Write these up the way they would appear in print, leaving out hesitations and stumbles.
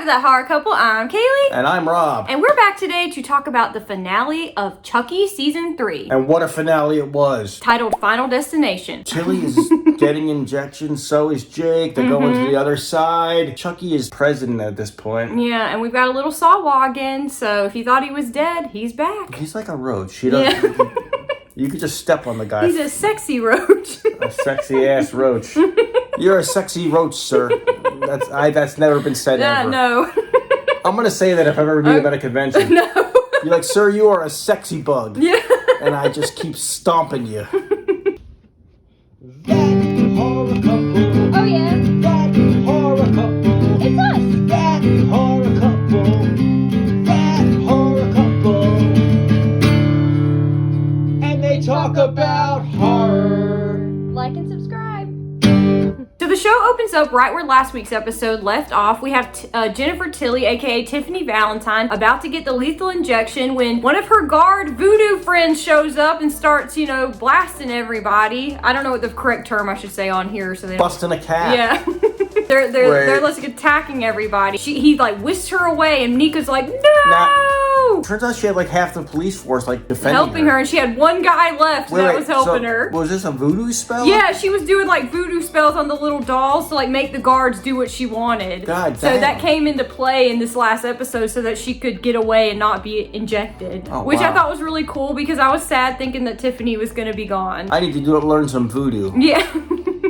to That Horror Couple. I'm Kaylee. And I'm Rob. And we're back today to talk about the finale of Chucky Season 3. And what a finale it was. Titled Final Destination. Tilly is getting injections, so is Jake. They're going to the other side. Chucky is president at this point. Yeah, and we've got a little Sawa again, so if you thought he was dead, he's back. He's like a roach. He doesn't... Yeah. You could just step on the guy. He's a sexy roach. A sexy ass roach. You're a sexy roach, sir. That's never been said ever. No. I'm gonna say that if I ever meet him at a convention. No. You're like, sir, you are a sexy bug. Yeah. And I just keep stomping you. That horror couple. Oh yeah. That horror couple. It's us. That horror couple. That horror couple. And they talk about horror. Like and subscribe. So the show opens up right where last week's episode left off. We have Jennifer Tilly, aka Tiffany Valentine, about to get the lethal injection when one of her guard voodoo friends shows up and starts, blasting everybody. I don't know what the correct term I should say on here, so they don't... Busting a cat. Yeah. They're like attacking everybody. He like whisks her away, and Nika's like, no! Turns out she had like half the police force like defending helping her, and she had one guy left that was helping her. Was this a voodoo spell? Yeah, she was doing like voodoo spells on the little dolls to like make the guards do what she wanted. God so damn. that came into play in this last episode so that she could get away and not be injected. Which I thought was really cool because I was sad thinking that Tiffany was going to be gone. I need to learn some voodoo. Yeah.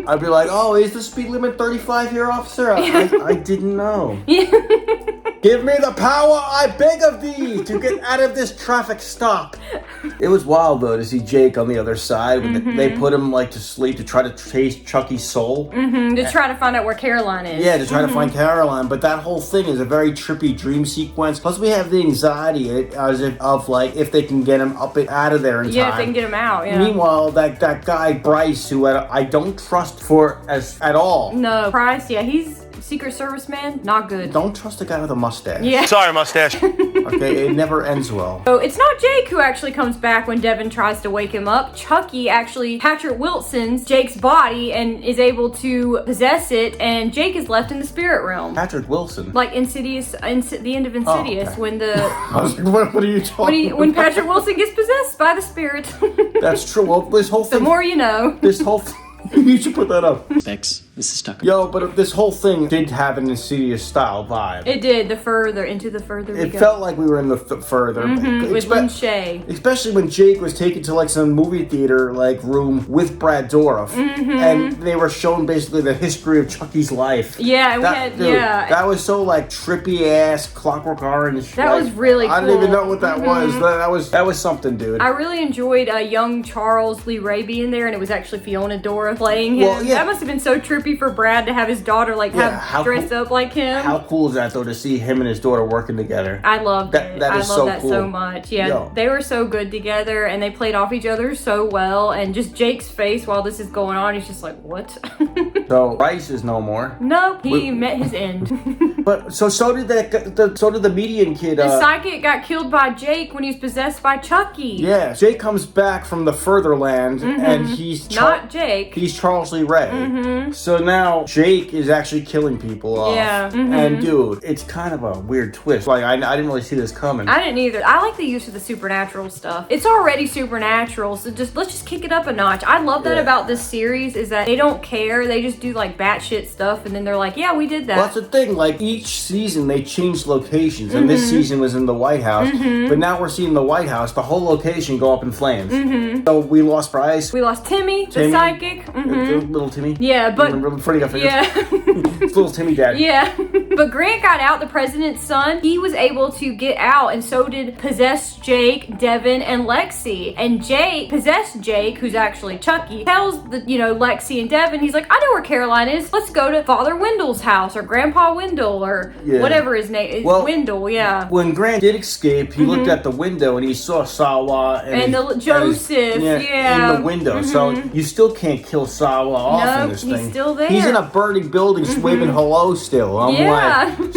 I'd be like, oh, is the speed limit 35 here, officer? I didn't know. Yeah. Give me the power, I beg of thee, to get out of this traffic stop. It was wild, though, to see Jake on the other side when they put him, like, to sleep to try to chase Chucky's soul. To try to find out where Caroline is. Yeah, to try to find Caroline. But that whole thing is a very trippy dream sequence. Plus, we have the anxiety if they can get him up and out of there in time. Yeah, if they can get him out, yeah. Meanwhile, that guy, Bryce, who I don't trust at all. No, Price, yeah, he's Secret Service man, not good. Don't trust a guy with a mustache. Yeah. Sorry, mustache. Okay, it never ends well. So it's not Jake who actually comes back when Devin tries to wake him up. Chucky actually Patrick Wilson's Jake's body and is able to possess it, and Jake is left in the spirit realm. Patrick Wilson? Like Insidious, the end of Insidious, okay. when the... I was like, what are you talking about? When Patrick Wilson gets possessed by the spirit. That's true. Well, this whole thing... The more you know. This whole thing... You should put that up. Bex, this is Tucker. Yo, but this whole thing did have an Insidious style vibe. It did. The further we go. It felt like we were in the further. With Lynn Shay. Especially when Jake was taken to like some movie theater like room with Brad Dourif. And they were shown basically the history of Chucky's life. Yeah, and that was so like trippy ass Clockwork Orange. That was really cool. I didn't even know what that was. That was something, dude. I really enjoyed young Charles Lee Ray being there, and it was actually Fiona Dora playing him. Well, yeah. That must have been so trippy for Brad to have his daughter dressed up like him. How cool is that though to see him and his daughter working together? I loved it. I love that cool. So much. Yeah, They were so good together, and they played off each other so well. And just Jake's face while this is going on, he's just like, what? So Bryce is no more. Nope, he met his end. But so did the median kid. The psychic got killed by Jake when he was possessed by Chucky. Yeah, Jake comes back from the furtherland, and he's not Jake. He's Charles Lee Ray. So now Jake is actually killing people off. Yeah. And dude, it's kind of a weird twist. Like I didn't really see this coming. I didn't either. I like the use of the supernatural stuff. It's already supernatural, so let's just kick it up a notch. I love that about this series is that they don't care. They just do like batshit stuff, and then they're like, yeah, we did that. Well, that's the thing. Like each season they change locations, and this season was in the White House. But now we're seeing the White House, the whole location go up in flames. So we lost Bryce. We lost Timmy, the psychic. Little Timmy. Yeah, but it's little Timmy dad. Yeah. But Grant got out, the president's son. He was able to get out, and so did possessed Jake, Devin, and Lexi. And possessed Jake, who's actually Chucky, tells Lexi and Devin, he's like, I know where Caroline is. Let's go to Father Wendell's house, or Grandpa Wendell, or whatever his name is. Well, Wendell, yeah. When Grant did escape, he looked at the window and he saw Sawa and Joseph, in the window. So you still can't kill Sawa off in this thing. He's still there. He's in a burning building waving hello still. I'm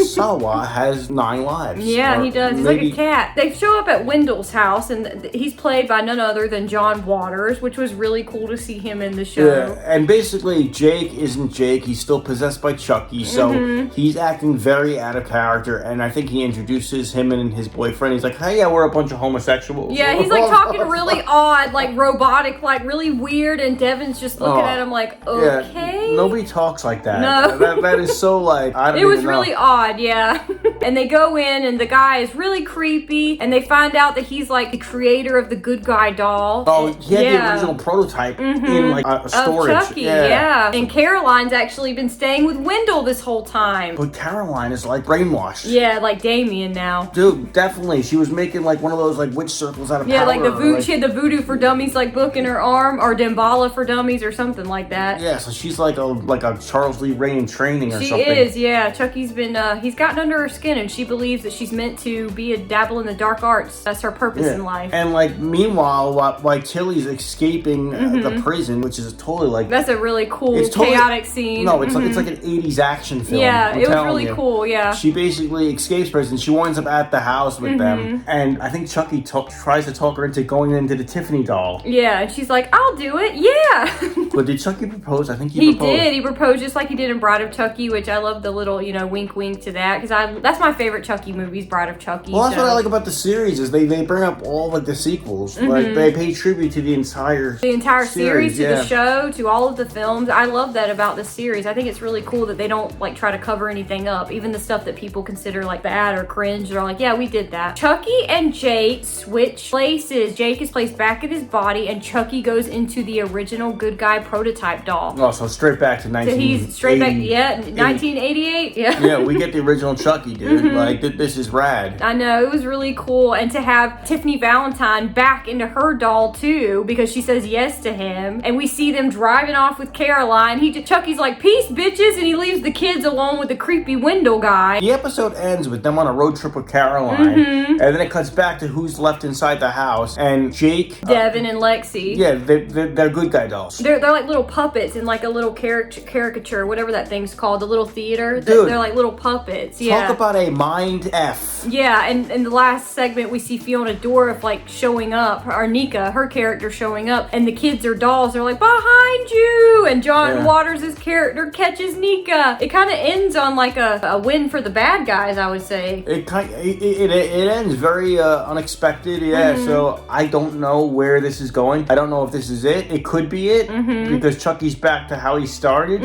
Sawa has 9 lives. Yeah, Or he does. He's maybe- like a cat. They show up at Wendell's house, and he's played by none other than John Waters, which was really cool to see him in the show. Yeah, and basically Jake isn't Jake. He's still possessed by Chucky, so he's acting very out of character. And I think he introduces him and his boyfriend. He's like, "Hey, yeah, we're a bunch of homosexuals." Yeah, he's like talking really odd, like robotic, like really weird, and Devin's just looking at him like, okay. Yeah, nobody talks like that. No. that is so like, I don't It was even know. really odd, yeah. And they go in, and the guy is really creepy, and they find out that he's like the creator of the good guy doll. Oh, he had the original prototype in like a storage. Of Chucky, yeah. And Caroline's actually been staying with Wendell this whole time. But Caroline is like brainwashed. Yeah, like Damien now. Dude, definitely. She was making like one of those like witch circles out of Yeah, powder. like the voodoo. like- She had the Voodoo for Dummies like book in her arm, or Damballa for Dummies, or something like that. Yeah, so she's like a Charles Lee Ray in training or She something. is, yeah. Chucky's been, he's gotten under her skin, and she believes that she's meant to be a dabble in the dark arts. That's her purpose in life. And like meanwhile, while Tilly's escaping the prison, which is totally like That's a really cool, it's totally- chaotic scene. no, it's like an 80s action film. Yeah, I'm it was telling really you. cool, yeah. She basically escapes prison. She winds up at the house with them, and I think Chucky tries to talk her into going into the Tiffany doll. Yeah, and she's like, I'll do it, yeah. But did Chucky propose? I think He proposed. did. He proposed just like he did in Bride of Chucky, which I love the little, wink wink to that, because that's my favorite Chucky movies, Bride of Chucky. Well, that's what I like about the series is they bring up all like the sequels. Like they pay tribute to the entire series, to yeah. the show, to all of the films. I love that about the series. I think it's really cool that they don't like try to cover anything up, even the stuff that people consider like bad or cringe. They're like, yeah, we did that. Chucky and Jake switch places. Jake is placed back in his body, and Chucky goes into the original good guy prototype doll. Oh, so straight back to 1980. So he's straight back, 1988. Yeah. Yeah, we get the original Chucky, dude. Like, this is rad. I know, it was really cool. And to have Tiffany Valentine back into her doll too, because she says yes to him. And we see them driving off with Caroline. Chucky's like, peace, bitches, and he leaves the kids alone with the creepy Wendell guy. The episode ends with them on a road trip with Caroline, and then it cuts back to who's left inside the house, and Jake, Devin and Lexi. yeah, they're good guy dolls. They're like little puppets in like a little caricature, whatever that thing's called, the little theater. Dude. They're like little puppets. Yeah. Talk about a mind F. Yeah, and in the last segment, we see Fiona Dorff like showing up, or Nika, her character showing up, and the kids are dolls. They're like, behind you! And John Waters' character catches Nika. It kind of ends on like a win for the bad guys, I would say. It ends very unexpected, so I don't know where this is going. I don't know if this is it. It could be it, because Chucky's back to how he started.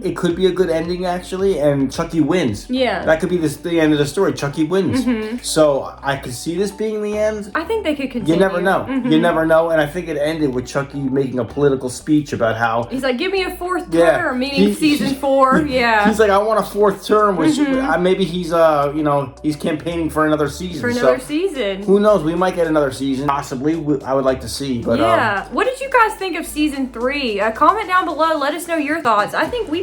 It could be a good ending, actually, and Chucky wins. Yeah. That could be the end of the story. Chucky wins. So I could see this being the end. I think they could continue. You never know. You never know, and I think it ended with Chucky making a political speech about how He's like, give me a fourth Yeah. term, meaning season 4. Yeah. he's like, I want a 4th term, which maybe he's he's campaigning for another season. For another so season. who knows? We might get another season. Possibly. I would like to see. But Yeah. What did you guys think of season 3? Comment down below. Let us know your thoughts. I think we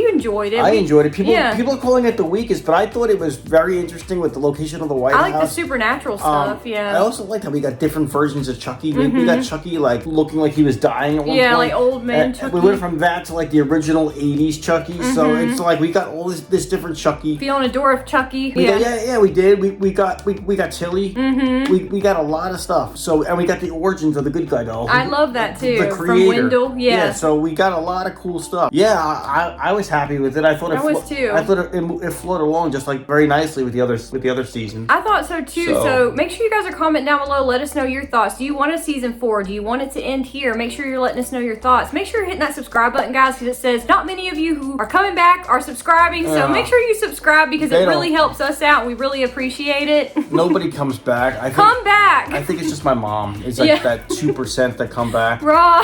enjoyed it. I enjoyed it. People Yeah. are calling it the weakest, but I thought it was very interesting with the location of the White I like the House. supernatural stuff. Yeah. I also liked how we got different versions of Chucky. We got Chucky like looking like he was dying at one Yeah, point. like old man And Chucky. We went from that to like the original 80s Chucky. So it's like we got all this different Chucky. Fiona Dorff, Chucky. We did. We got Tilly. We got a lot of stuff. So and we got the origins of the good guy doll. I love that too. The From creator. Wendell. Yeah. So we got a lot of cool stuff. Yeah, I was happy with it. I thought I was too. I thought it flowed along just like very nicely with the other seasons. I thought so too. So make sure you guys are commenting down below. Let us know your thoughts. Do you want a season 4? Do you want it to end here? Make sure you're letting us know your thoughts. Make sure you're hitting that subscribe button, guys, because it says not many of you who are coming back are subscribing. So make sure you subscribe because it really helps us out. And we really appreciate it. Nobody comes back. Come back. I think it's just my mom. It's like that 2% that come back. Raw.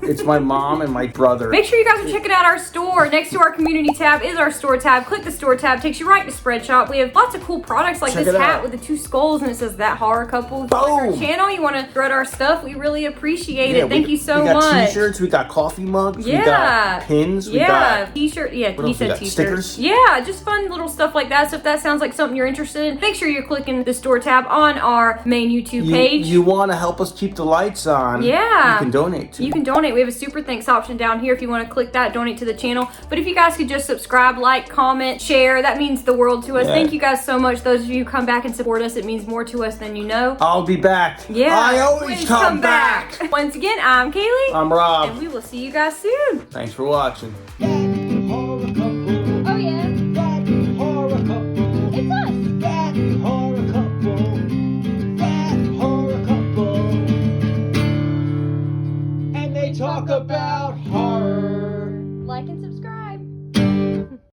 It's my mom and my brother. Make sure you guys are checking out our store. Next to our community tab is our store tab. Click the store tab. Takes you right to Spread Shop. shop. We have lots of cool products like Check this it hat out. with the 2 skulls and it says That Horror Couple. If you like our Boom. channel, you want to thread our stuff, we really appreciate Yeah, it. Thank you so we got much. t-shirts, we got coffee mugs, we Yeah. got pins, we Yeah, got t-shirt. Yeah, what he else we said got? t-shirts. Stickers? Yeah, just fun little stuff like that. So if that sounds like something you're interested in, make sure you're clicking the store tab on our main YouTube page. You want to help us keep the lights on? Yeah. You can donate to. You can donate. We have a super thanks option down here if you want to click that, donate to the channel. But if you guys could just subscribe, like, comment, share, that means the world to us. Yeah. Thank you guys so much. Those of you who come back and support us, it means more to us than you know. I'll be back. Yeah. I always come back. Once again, I'm Kaylee. I'm Rob. And we will see you guys soon. Thanks for watching. That horror couple. Oh, yeah. That horror couple. It's us. That horror couple. That horror couple. And they talk about horror. Like and subscribe.